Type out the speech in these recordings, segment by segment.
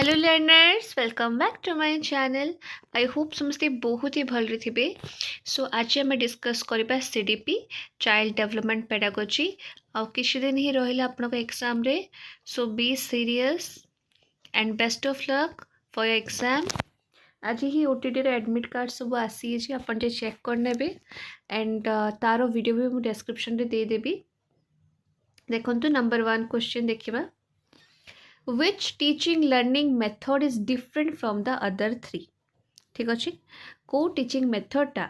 Hello learners, welcome back to my channel. I hope समस्ते बहुत ही भल थे। सो आज आम डिस्कस करबा सीडीपी चाइल्ड डेवलपमेंट पेडागोजी आ किछि दिन ही रहिला आपनको एग्जाम रे। So be serious and best of luck for your exam. आज ही ओटीटी रे एडमिट कार्ड सब आसी जे अपन जे चेक करनेबे एंड तारो वीडियो भी मु डिस्क्रिप्शन रे दे देबी। देखंतु नंबर 1 क्वेश्चन देखिबा। Which teaching learning method is different from the other three? ठीक अच्छे को टीचिंग मेथडटा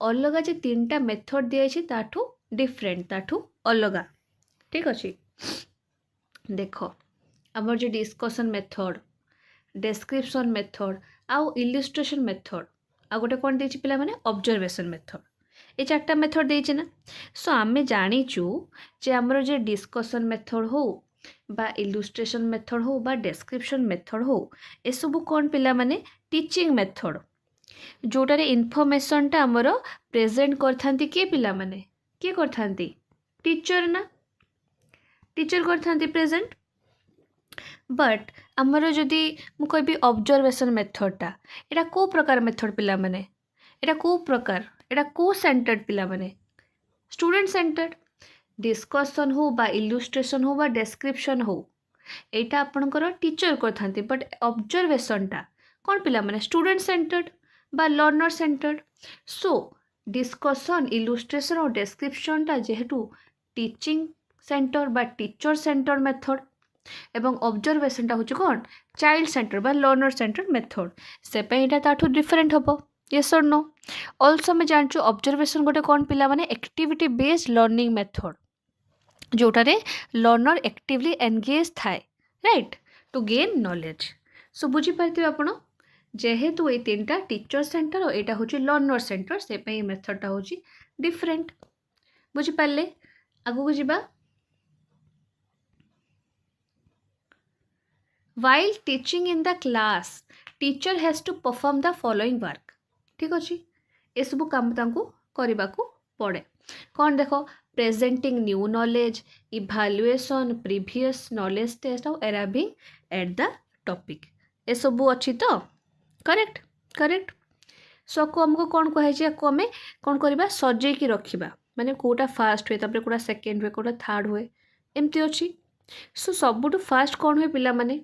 अलग जे तीन टा मेथड दिए ताठू डिफरेंट ताठू अलग। ठीक अच्छे देख आमर जो डिस्कशन मेथड डेस्क्रिप्शन मेथड आउ इलिस्ट्रेशन मेथड आ गोटे कौन दे पिला माने ऑब्जर्वेशन मेथड ये चार्टा मेथड देचे ना। सो आमे जानीचु जे आमर जे डिस्कशन मेथड हो बा इलुस्ट्रेशन मेथड हो बा डेस्क्रिप्शन मेथड हो ए सब कौन पिला माने टीचिंग मेथड जोटारे इनफॉरमेशनटा आमर प्रेजेंट करथांती के पिला माने के करथांती टीचर ना टीचर करथांती प्रेजेंट। बट आमर जदि मु कहबी ऑब्जर्वेशन मेथडटा एटा को प्रकार मेथड पिला माने एटा को प्रकार एटा को सेंटर्ड पिला माने स्टूडेंट सेंटर्ड। डिस्कशन हो बा इलुस्ट्रेशन हो बा डेस्क्रिप्शन हो एटा आपनकर टीचर करथांती बट ऑब्जर्वेशनटा कौन पिला माने स्टूडेंट सेंटर्ड बा learner centred. So discussion illustration और डेस्क्रिप्शनटा जेहेतु टीचिंग सेंटर बा टीचर सेंटर मेथड एवं ऑब्जर्वेशनटा होची कौन चाइल्ड सेंटर बा लर्नर सेंटर मेथड से पे एटा ताठू डिफरेंट हबो। यस और नो। ऑल्सो मैं जानछु ऑब्जर्वेशन गोटे कौन पिला माने एक्टिविटी बेस्ड लर्निंग मेथड जोटारे लर्नर एक्टिवली एंगेज थाए right to gain knowledge. So बुझी पारथिबे आपण जेहेतु ये तीनटा टीचर सेंटर और एटा होची लर्नर सेंटर से पे मेथडटा होची डिफरेंट। बुझी पारले आगु को जिबा। While teaching in the class, teacher has to perform the following work. ठीक अच्छे ये सब काम तांको करने को पड़े कौन देख presenting new knowledge evaluation previous knowledge test और अराइविंग एट द टॉपिक ये सब अच्छी तो करेक्ट करेक्ट। सो को हमको कौन कहे को आम कौन करवा सजेकी रखा माने कोटा फास्ट हुए तापर कोटा सेकेंड हुए कोटा थर्ड हुए एमती अच्छी। सो सबुठु फास्ट कौन हुए पिला माने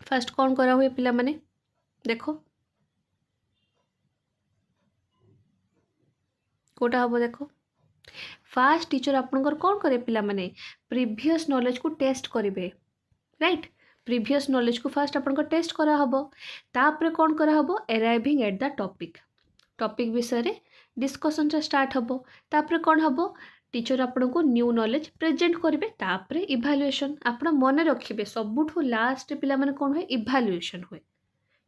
फास्ट कौन करा हुए पिला माने देखो कोटा हम देखो फास्ट टीचर आपनकर कौन करे पिला माने प्रीवियस नॉलेज को टेस्ट करेंगे राइट प्रीवियस नॉलेज को फास्ट आपनकर टेस्ट करा हबो तापर कौन करा हबो arriving at the topic topic विषय रे डिस्कशन स्टार्ट हबो तापर कौन हबो टीचर आपन को न्यू नॉलेज प्रेजेंट करेंगे तापर इभालुएशन आपण मन रखिए सबुठु लास्ट पिला माने कौन हुए इभालुएशन हुए।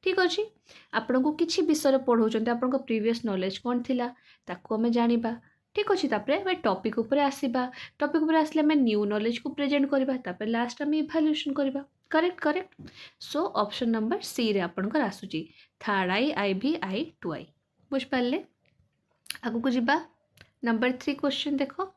ठीक अच्छे आपन को किसी विषय पढ़ाऊँ आपन को प्रीवियस नॉलेज कौन थिला ताको हमें जानिबा। ठीक अच्छे तापर टॉपिक ऊपर आसीबा टॉपिक ऊपर आसले हमें न्यू नॉलेज को प्रेजेंट करबा तापर लास्ट हमें इभालुएशन करबा। Correct correct. So option number C रे आपनकर आसुची थर्ड आई आई भी आई टू आई बुझ पारले। आगु को जिबा नंबर 3 क्वेश्चन देखो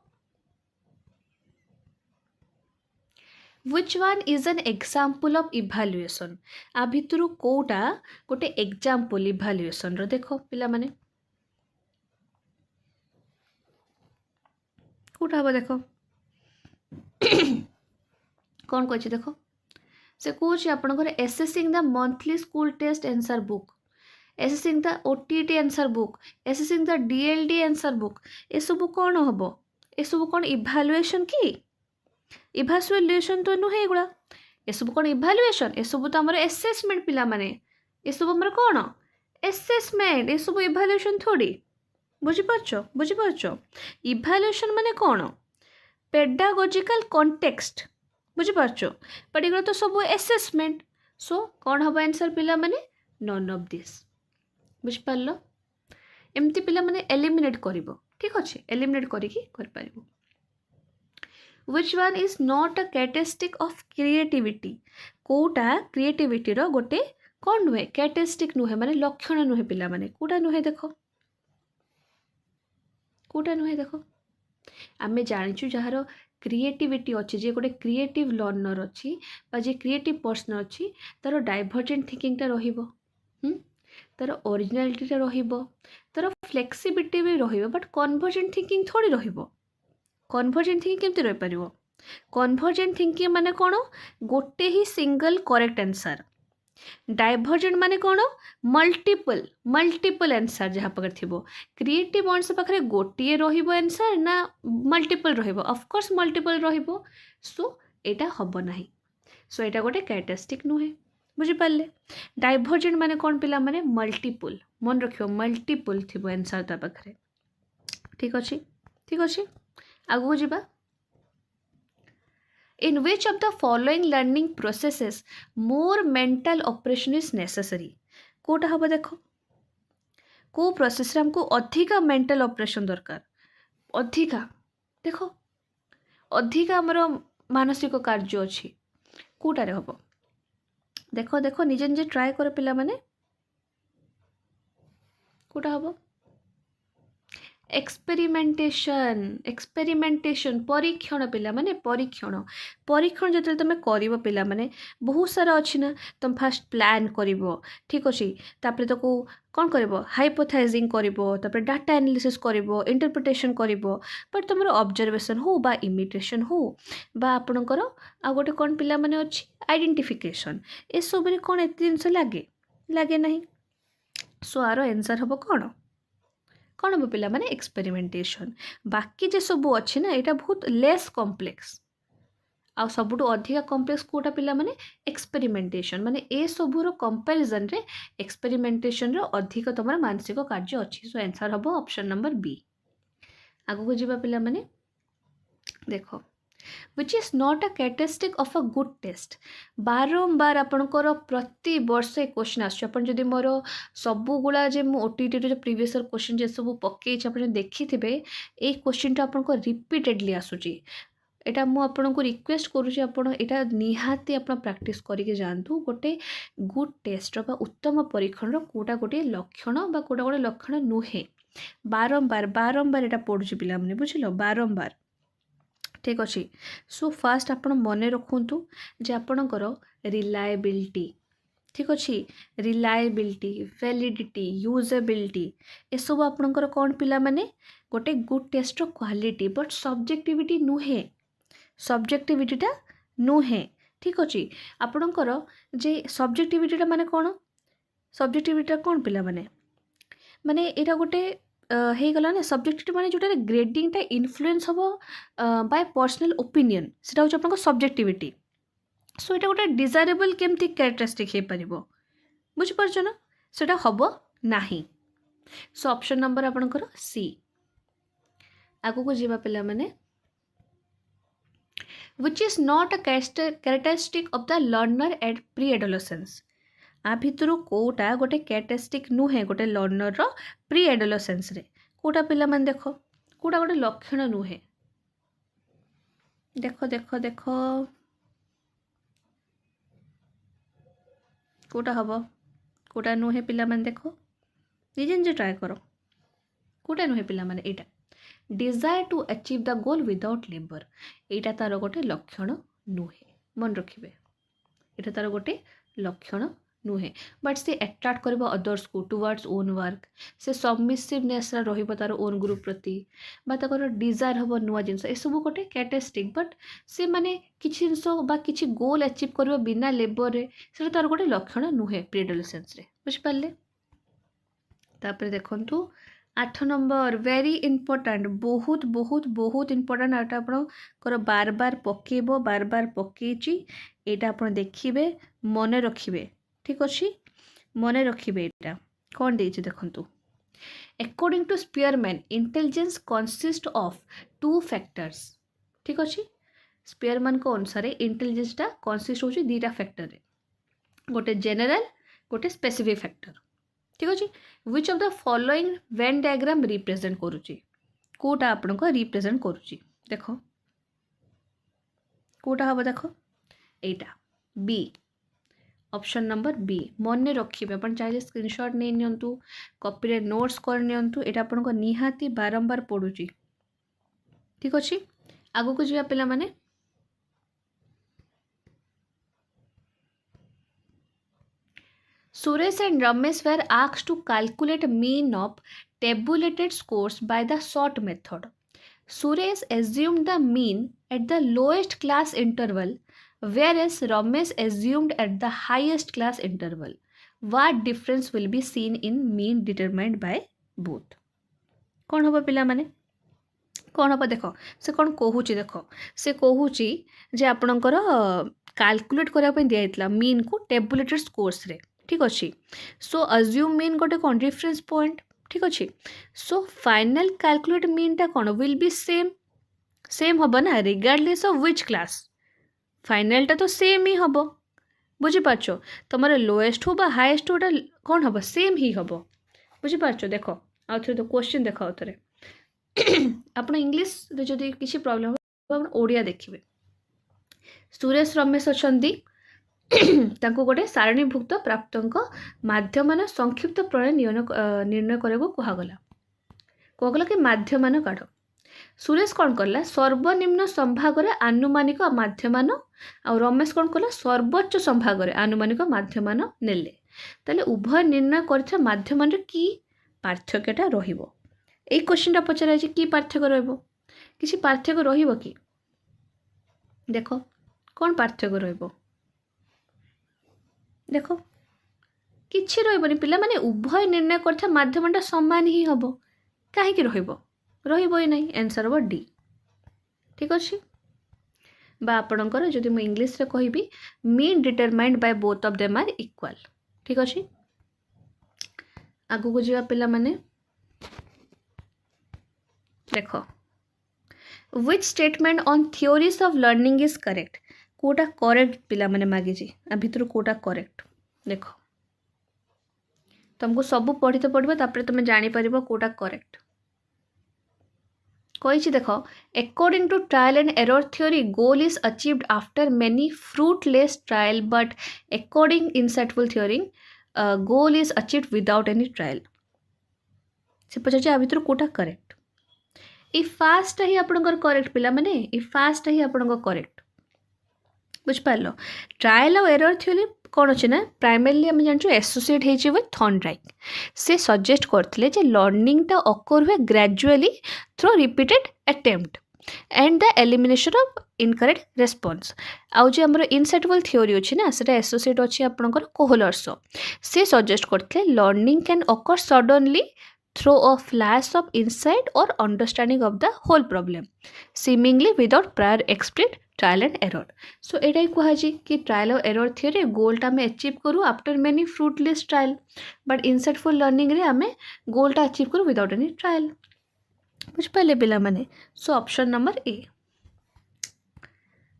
Which one is an example of evaluation? आ भितरु कोटा गोटे एग्जाम्पल इभालुएशन रो देखो पिला माने कोटा हबो देखो कौन कहछि देखो से कहछि आपनकर assessing the monthly school test answer book assessing the OTT answer book assessing the DLD answer book ए सब कौन हबो ए सब कौन इभालुएशन की इभालुएशन तो नुहे एगुड़ा ये सब कौन इभालुएशन ये सब तो आमर एसेसमेंट पिला माने ये सब आमर कौन एसेसमेंट ये सब इभालुएशन थोड़ी बुझिपारछ इभालुएशन माने कौन पेडागोजिकल कॉन्टेक्स्ट बुझिपारछ बट एगुड़ा तो सब एसेसमेंट। सो कौन हम आंसर पिला माने नन ऑफ दिस बुझिपारल एमती पिला माने एलिमिनेट करिवो। ठीक अच्छे एलिमिनेट करिकी कर पारिबो। Which one is not a characteristic of creativity? कोटा क्रिएटिविटी रो गोटे कौन नुहे कैरेक्टरिस्टिक नुहे माने लक्षण नुहे पिला माने कोटा नुहे देखो कोटा नुहे देखो आमे जानिचु जहार क्रिएटिविटी अच्छी जे गोटे क्रिएटिव लर्नर अच्छी जे क्रिएटिव पर्सन अच्छी तार डाइभर्जेंट थिंकिंगटा रहिबो तार ओरिजिनालिटीटा रहिबो तार फ्लेक्सिबिलिटी भी रहिबो बट कन्भर्जेंट थिंकिंग थोड़ी रहिबो कन्भर्जेंट थिंकिंग केमती रही पारिबो कन्भर्जेंट थिंकिंग माने कोन गोटे ही सिंगल करेक्ट आंसर डाइभर्जेंट माने कोन मल्टीपल मल्टीपल आंसर जहाँ पाखे थिबो क्रिएटिव मानस पाखे गोटे रहिबो आंसर ना मल्टीपल रहिबो ऑफ कोर्स मल्टीपल रहिबो सो एटा हबो नाही सो एटा गोटे कैरेक्टरिस्टिक नुहे बुझी पाले डाइभर्जेंट माने कोन पिला माने मल्टीपल मन रखियो मल्टीपल थिबो आंसर ता पाखे ठीक अछि आगु जीवा in which of the following learning processes more mental operation is necessary Kota हबो देखो को प्रोसेस रे हमको अधिका मेंटल ऑपरेशन दरकार अधिका देखो अधिका हमर मानसिक कार्य अछि कोटा रे हबो देखो देखो निजे निजे ट्राई कर पिला माने कोटा हबो एक्सपेरिमेंटेशन परीक्षण पिला माने परीक्षण जतले तमे करिवो पिला माने बहुत सारा अछि ना तुम फास्ट प्लान करिवो ठीक अछि तापरे तो को कोन करिवो हाइपोथेसिस करिवो तापरे डाटा एनालिसिस करिवो इंटरप्रिटेशन करिवो बट तुमरो ऑब्जर्वेशन हो बा इमिटेशन हो बा आपनकर आ गोटे कोन पिला माने अछि आइडेंटिफिकेशन ए सब रे कोन एते जिंस लागे नाही सो आरो आंसर हबो कोन कौन हम पिला माने एक्सपेरिमेंटेशन बाकी जे सब अच्छे ना यहाँ बहुत लेस कॉम्प्लेक्स आ सबुठु अधिका कॉम्प्लेक्स कोटा पिला माने एक्सपेरिमेंटेशन माने ए सबुर कंपैरिजन रे एक्सपेरिमेंटेशन रो अधिक तमर मानसिक कार्य अच्छी सो आंसर हबो ऑप्शन नंबर बी आगु को जीवा पिला माने देखो which is not a characteristic of a good test बारंबार आपनकर प्रति वर्ष क्वेश्चन आछो अपन जदि मोर सबु गुला जे मु ओटीटी रे प्रीवियस ईयर क्वेश्चन जे सब पक्के अपन देखिथिबे ए क्वेश्चन टा आपनको रिपीटेडली आसुची एटा मु आपनको रिक्वेस्ट करूची आपण एटा निहाती आपण प्रैक्टिस करिके जानतु गोटे गुड टेस्ट बा उत्तम परीक्षण रो कोटा गोटे लक्षण बा कोटा गोटे लक्षण नुहे बारंबार बारंबार एटा पढुची पिला माने बुझिलो बारंबार ठीक अच्छे सो फास्ट आपण मन रखु जे आपणकर रिलायबिलिटी ठीक अच्छे रिलायबिलिटी वैलिडिटी यूजेबिलिटी ए सब आपणकर कौन पिला माने गोटे गुड टेस्ट रो क्वालिटी बट सब्जेक्टिविटी नुहे सब्जेक्टिविटीटा नुहे ठीक अच्छे आपणकर जे सब्जेक्टिविटीटा माने कौन सब्जेक्टिविटीटा कौन पिला माने माने एटा गोटे हो गला ना सब्जेक्टिविटी माने जोटा ग्रेडिंगटा इन्फ्लुएंस हम बाय पर्सनल ओपिनियन से आपन सब्जेक्टिविटी सो এটা गोटे डिजायरेबल केमती कैरेक्टरिस्टिक हो पारिबो बुझि परछ ना सेटा हबो नाही सो ऑप्शन नंबर आपनकर सी आगु को जीवा पिला माने which is not a characteristic of the learner at pre-adolescence आ भितरु कोटा गोटे कैरेक्टरिस्टिक नुहे गोटे लर्नर रो प्री एडोलेसेंस रे कोटा पिला मन देखो कोटा गोटे लक्षण नुहे देखो देखो देखो कोटा हबो कोटा नुहे पिला मन देखो निजे निजे ट्राई करो कोटा नुहे पिला मन एटा desire to achieve the goal without labour एटा तार गोटे लक्षण नुहे मन रखिबे एटा तार गोटे लक्षण नुहे बट से अट्राक्ट करबो अदर्स को टुवर्ड्स ओन वर्क से सबमिसिवनेस रहिबो तार ओन ग्रुप प्रति बा ताकर डिजायर हबो नुवा जिंस ए सब गोटे कैरेक्टरिस्टिक बट से माने किछि जिंस बा किछि गोल अचीव करबो बिना लेबर रे से तार गोटे लक्षण नुहे प्रीएडोलेसेंस रे बुझ पाले तापर देखंतु 8 नंबर वेरी इंपोर्टेंट बहुत बहुत बहुत इंपोर्टेंट आटा आपन बार बार पकेबो बार बार पकेची एटा आपन देखिबे मने रखिबे ठीक अच्छे मन रखिए यहाँ कौन दे देखु according to Spearman intelligence consist of 2 factors ठीक अच्छे स्पीयरमैन को अनुसार इंटेलिजेंसटा कंसिस्ट होची 2टा फैक्टर रे गोटे जेनरल गोटे स्पेसिफिक फैक्टर ठीक अच्छे which of the following Venn diagram represent करुची कोटा आपण को रिप्रेजेंट करुची देखो कोटा हम देखो एटा बी ऑप्शन नंबर बी मन रखिए अपन चाहिए स्क्रीनशॉट नहीं नियंतु कॉपी रे नोट्स कर नियंतु एटा अपन को निहाती बारंबार पडुची ठीक अछि आगु को जीवा पिला माने Suresh and Ramesh were asked to calculate mean of tabulated scores by the sort method. Suresh assumed the mean at the lowest class interval, whereas Ramesh assumed at the highest class interval. What difference will be seen in mean determined by both? कौन हम पिला माने कौन हम देख से कौन कहूँ देख से कहूँ जे आपणकर काल्कुलेट करने दिखाई मीन को टेबुलेटेड स्कोर्स रे ठीक अच्छे सो अज्यूम मीन गोटे कौन रिफरेन्स पॉइंट ठीक अच्छे सो फाइनल कैलकुलेट मीन टा कौन विल बी सेम सेम हम ना regardless of which class final टा तो सेम ही हम बुझीपार तुम लोएस्ट हो हाएस्ट होटा कौन हम सेम ही हम बुझीपार देख आउ थे तो क्वेश्चन देख आउ थे आप इंग्लीश जदि किसी प्रॉब्लम हो ओडिया देखिए सुरेश रमेश अच्छा गोटे सारणीभुक्त प्राप्तों माध्यमान संक्षिप्त प्रणय निर्णय करने कहगला कि माध्यमान काढ़ सुरेश कौन कला सर्वनिम्न संभाग आनुमानिक माध्यमान आ रमेश कौन कला सर्वोच्च संभाग आनुमानिक माध्यमान नेले ताले उभय निर्णय कर माध्यमान कि पार्थक्यटा रहिबो एई क्वेश्चनटा पचरा कि पार्थक्य रहिबो किसी पार्थक्य रहिबो कि देखो कौन पार्थक्य रहिबो देख किछि रहिबनी पिला माने उभय निर्णय करथा माध्यमटा समान ही हबो काहे कि रहिबो ही नहीं आंसर हो डी ठीक अछि बा आपणकर जदि मु इंग्लिश रे कहिबी mean determined by both of them are equal ठीक अछि आगु को जीवा पिला माने देखो which statement on theories of learning is correct कोटा करेक्ट पिला माने मागे जी आ भितर कोटा करेक्ट देखो तुमको सब पढ़ी तो पढ़िबो तापर तुम जानि परिबो कोटा करेक्ट कहिछि देखो according to trial and error theory goal is achieved after many fruitless trial but according insightful theory goal is achieved without any trial से पछे आ भितर कोटा करेक्ट ई फास्ट ही आपनकर करेक्ट पिला माने ई फास्ट ही आपनकर करेक्ट बुझिपार ट्रायल और एरर थ्योरी कौन अच्छे ना प्राइमरली आम जानू एसोसिएट होती विथ थॉर्नडाइक से सजेस्ट करते जे लर्निंगटा अकर हुए gradually through repeated attempt and the elimination of incorrect response आउ जो आम इनसाइटेबल थ्योरी अच्छी ना से एसोसिएट अच्छी आपंकर कोहलर्स से सजेस्ट करते learning can occur suddenly through a flash of insight और understanding of the whole problem seemingly without prior explain trial and error so एटा कहुची कि ट्रायल और एरर थ्योरी गोलटा आम अचीव करूँ after many fruitless trial but insightful learning रे आम गोलटा achieve करूँ विदाउट एनी ट्रायल बुझिपारे पिला माने सो ऑप्शन नंबर ए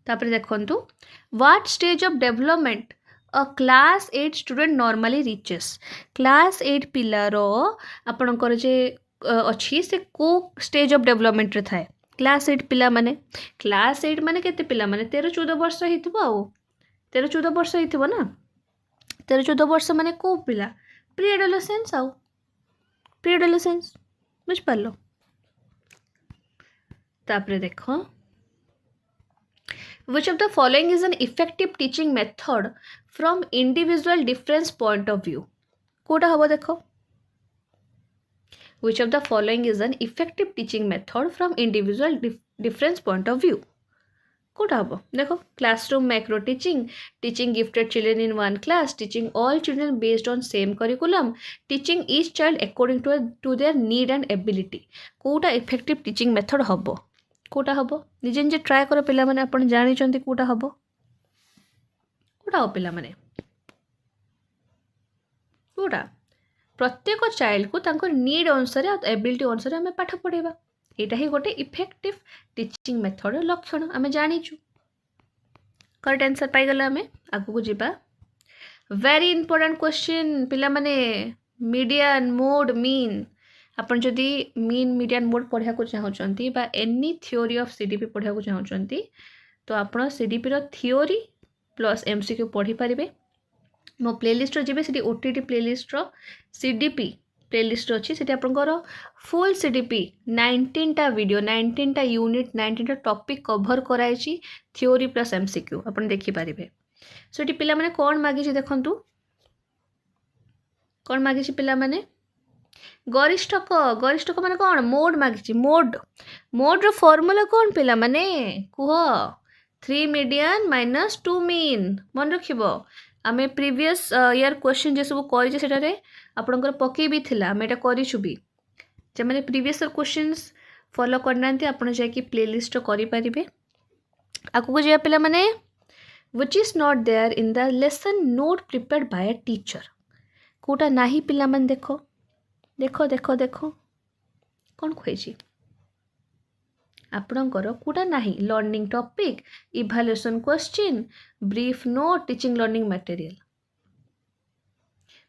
तापर देखंतु what stage of development a class 8 student normally reaches class 8 पिलार आपणकर जे अच्छी से को स्टेज ऑफ डेवलपमेंट रे थाए क्लास 8 पिला माने क्लास 8 माने केते पिला माने 13-14 वर्ष हितबो आउ 13-14 वर्ष हितबो ना 13-14 वर्ष माने को पिला प्री एडोलेसेंस आउ प्री एडोलेसेंस बुझ पालो तापरे देखो which of the following is an effective teaching method from individual difference point of view Kota हबो देखो which of the following is an effective teaching method from individual difference point of view Kota हबो देखो classroom macro teaching teaching gifted children in one class teaching all children based on same curriculum teaching each child according to their need and ability Kota effective teaching method हबो कोटा हबो निजे निजे try करो पिला माने आपण जानि चंती कोटा हबो कोटा हो पिला माने कोटा प्रत्येक चाइल्ड को तांको नीड अनुसार और एबिलिटी अनुसार हमें पाठ पढ़ेबा एटा ही गोटे इफेक्टिव टीचिंग मेथड लक्षण हमें जानिछु करेक्ट आंसर पाई गला हमें आगु को जिबा वेरी इंपोर्टेंट क्वेश्चन पिला माने मीडियन मोड मीन आपण जदि मीन मीडियन मोड पढ़ा को चाहूँगी बा एनी थ्योरी ऑफ सीडीपी पढ़ा को चाहूँगी तो आपण सीडीपी रो थ्योरी प्लस एमसीक्यू पढ़ी पारे मो प्लेलिस्ट जी ओटीटी प्लेलिस्ट सीडीपी प्लेलिस्ट अच्छी से फुल सीडीपी 19टा वीडियो 19टा यूनिट 19टा टॉपिक कवर कराई थ्योरी प्लस एमसीक्यू आप देखिपारे सो ये पिला माने कौन मागिଛି देखंतु कौन मागिଛି पिला माने गरिष्ठक गरिष्ठक माने कौन मोड मागिଛି मोड रो फॉर्मूला कौन पिला माने कुह 3 मीडियन माइनस 2 मीन मन रखिबो आमे प्रीवियस ईयर क्वेश्चन जे सब करिजे सेटारे आपनकर पके भी थिला आमे एटा करिछु भी जे माने प्रीवियस ईयर क्वेश्चंस फॉलो करनांती आपण जाय कि प्लेलिस्ट करि परिबे आकु जे पिला माने which is not there in the lesson note prepared by a teacher Kota नाही पिला मन देखो देखो देखो देखो कौन खोजी आपणकर कोटा नाही learning topic evaluation question brief note teaching learning material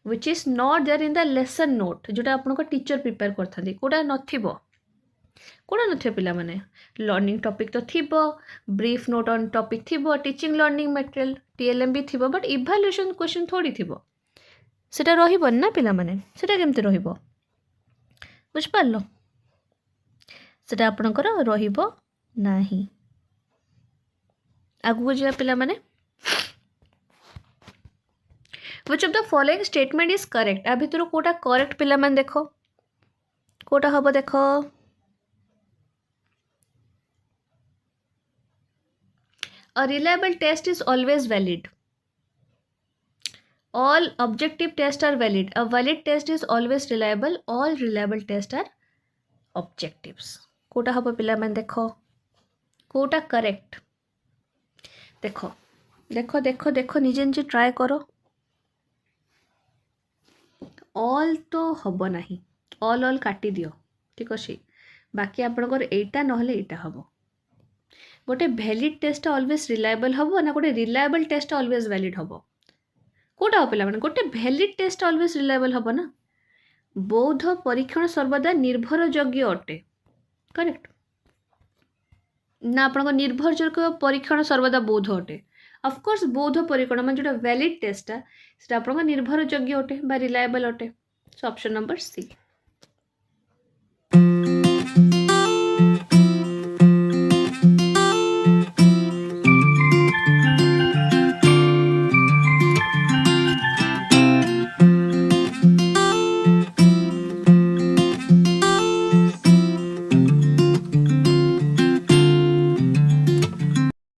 which is not there in the lesson note जोटा आपन को टीचर प्रिपेयर करथांदी कोटा नथिबो कोड़ा न पिला माने लर्निंग टॉपिक तो थिबो ब्रीफ नोट ऑन टॉपिक थिबो टीचिंग लर्निंग मटेरियल टीएलएम भी थिबो बट इवैल्यूएशन क्वेश्चन थोड़ी थिबो सेटा रहिबो ना पिला माने सेटा केमते रहिबो बुझ पारलो सेटा आपनकर रहिबो नाही आगु जे पिला माने which of the following statement is correct आ भितर कोटा करेक्ट पिला माने देखो कोटा हबो देखो A reliable test is always valid. All objective tests are valid. A valid test is always reliable. All reliable tests are objectives. Kota हबो पिला मन देखो कोटा करेक्ट देखो देखो देखो देखो निजे निजे ट्राई करो ऑल तो हबो नाही ऑल काटी दियो ठीक अछि बाकी आपनकर एटा नहले एटा हबो गोटे वैलिड टेस्ट ऑलवेज रिलायबल हम ना गोटे रिलायबल टेस्ट ऑलवेज वैलिड हम कोटा हो पे गोटे वैलिड टेस्ट ऑलवेज रिलायबल हम ना बौद्ध परीक्षण सर्वदा निर्भरयोग्य अटे करेक्ट ना आपण निर्भरयोग्य परीक्षण सर्वदा बौद्ध अटे ऑफकोर्स बौद्ध परीक्षण मान जो वैलिड टेस्टा से निर्भरयोग्य अटे बा रिलायबल अटे सो ऑप्शन नंबर सी